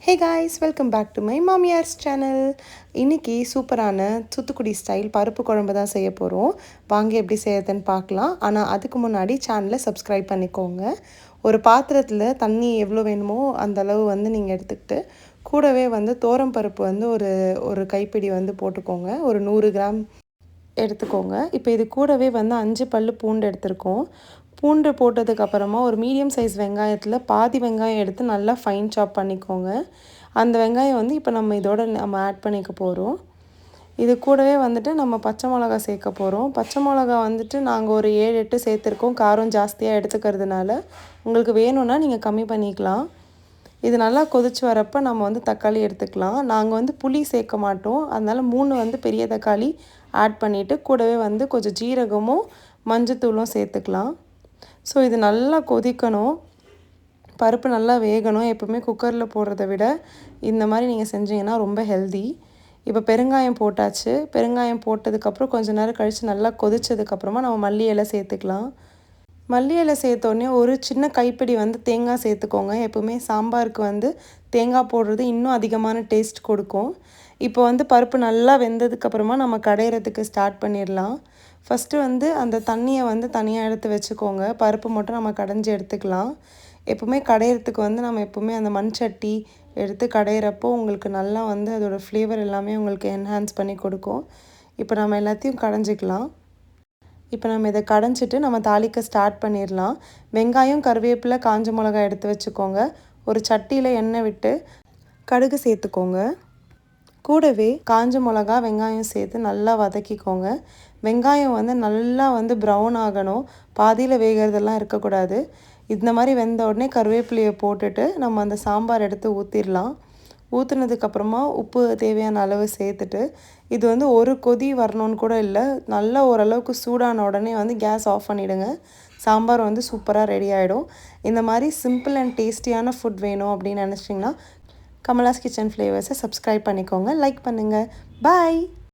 Hey guys, welcome back to my மாமியார்ஸ் channel. இன்றைக்கி சூப்பரான தூத்துக்குடி ஸ்டைல் பருப்பு குழம்பு தான் செய்ய போகிறோம். வாங்க எப்படி செய்யறதுன்னு பார்க்கலாம். ஆனால் அதுக்கு முன்னாடி சேனலை சப்ஸ்கிரைப் பண்ணிக்கோங்க. ஒரு பாத்திரத்தில் தண்ணி எவ்வளோ வேணுமோ அந்த அளவு வந்து நீங்கள் எடுத்துக்கிட்டு கூடவே வந்து பருப்பு வந்து ஒரு ஒரு கைப்பிடி வந்து போட்டுக்கோங்க. ஒரு 100 கிராம் எடுத்துக்கோங்க. இப்போ இது கூடவே வந்து 5 பல்லு பூண்டு எடுத்திருக்கோம். பூண்டு போட்டதுக்கப்புறமா ஒரு மீடியம் சைஸ் வெங்காயத்தில் பாதி வெங்காயம் எடுத்து நல்லா ஃபைன் சாப் பண்ணிக்கோங்க. அந்த வெங்காயம் வந்து இப்போ நம்ம ஆட் பண்ணிக்க போகிறோம். இது கூடவே வந்துட்டு நம்ம பச்சை மிளகா சேர்க்க போகிறோம். பச்சை மிளகா வந்துட்டு நாங்கள் ஒரு 7-8 சேர்த்துருக்கோம். காரம் ஜாஸ்தியாக எடுத்துக்கிறதுனால உங்களுக்கு வேணும்னா நீங்கள் கம்மி பண்ணிக்கலாம். இது நல்லா கொதிச்சு வரப்போ நம்ம வந்து தக்காளி எடுத்துக்கலாம். நாங்கள் வந்து புளி சேர்க்க மாட்டோம். அதனால் 3 வந்து பெரிய தக்காளி ஆட் பண்ணிவிட்டு கூடவே வந்து கொஞ்சம் ஜீரகமும் மஞ்சத்தூளும் சேர்த்துக்கலாம். ஸோ இது நல்லா கொதிக்கணும், பருப்பு நல்லா வேகணும். எப்போவுமே குக்கரில் போடுறத விட இந்த மாதிரி நீங்கள் செஞ்சீங்கன்னா ரொம்ப ஹெல்தி. இப்போ பெருங்காயம் போட்டாச்சு. பெருங்காயம் போட்டதுக்கப்புறம் கொஞ்சம் நேரம் கழித்து நல்லா கொதித்ததுக்கப்புறமா நம்ம மல்லி இலை சேர்த்துக்கலாம். மல்லி இலை சேர்த்தோடனே ஒரு சின்ன கைப்பிடி வந்து தேங்காய் சேர்த்துக்கோங்க. எப்போவுமே சாம்பாருக்கு வந்து தேங்காய் போடுறது இன்னும் அதிகமான டேஸ்ட் கொடுக்கும். இப்போ வந்து பருப்பு நல்லா வெந்ததுக்கப்புறமா நம்ம கடையிறதுக்கு ஸ்டார்ட் பண்ணிடலாம். ஃபஸ்ட்டு வந்து அந்த தண்ணியை வந்து தனியாக எடுத்து வச்சுக்கோங்க. பருப்பு மட்டும் நம்ம கடைஞ்சி எடுத்துக்கலாம். எப்போவுமே கடையிறதுக்கு வந்து நம்ம எப்போவுமே அந்த மண் சட்டி எடுத்து கடையிறப்போ உங்களுக்கு நல்லா வந்து அதோடய ஃப்ளேவர் எல்லாமே உங்களுக்கு என்ஹான்ஸ் பண்ணி கொடுக்கும். இப்போ நம்ம எல்லாத்தையும் கடைஞ்சிக்கலாம். இப்போ நம்ம இதை கடைஞ்சிட்டு நம்ம தாளிக்க ஸ்டார்ட் பண்ணிடலாம். வெங்காயம், கருவேப்பிலை, காஞ்ச மிளகாய் எடுத்து வச்சுக்கோங்க. ஒரு சட்டியில் எண்ணெய் விட்டு கடுகு சேர்த்துக்கோங்க. கூடவே காஞ்ச மிளகா, வெங்காயம் சேர்த்து நல்லா வதக்கிக்கோங்க. வெங்காயம் வந்து நல்லா வந்து ப்ரௌன் ஆகணும். பாதியில் வேகிறதெல்லாம் இருக்கக்கூடாது. இந்த மாதிரி வெந்த உடனே கருவேப்பிலையை போட்டுட்டு நம்ம அந்த சாம்பார் எடுத்து ஊற்றிடலாம். ஊற்றுனதுக்கப்புறமா உப்பு தேவையான அளவு சேர்த்துட்டு இது வந்து ஒரு கொதி வரணும்னு கூட இல்லை, நல்லா ஓரளவுக்கு சூடான உடனே வந்து கேஸ் ஆஃப் பண்ணிவிடுங்க. சாம்பார் வந்து சூப்பராக ரெடி ஆகிடும். இந்த மாதிரி சிம்பிள் அண்ட் டேஸ்டியான ஃபுட் வேணும் அப்படின்னு நினச்சிங்கன்னா கமலாஸ் கிச்சன் ஃப்ளேவர்ஸை சப்ஸ்கிரைப் பண்ணிக்கோங்க, லைக் பண்ணுங்கள். பாய்.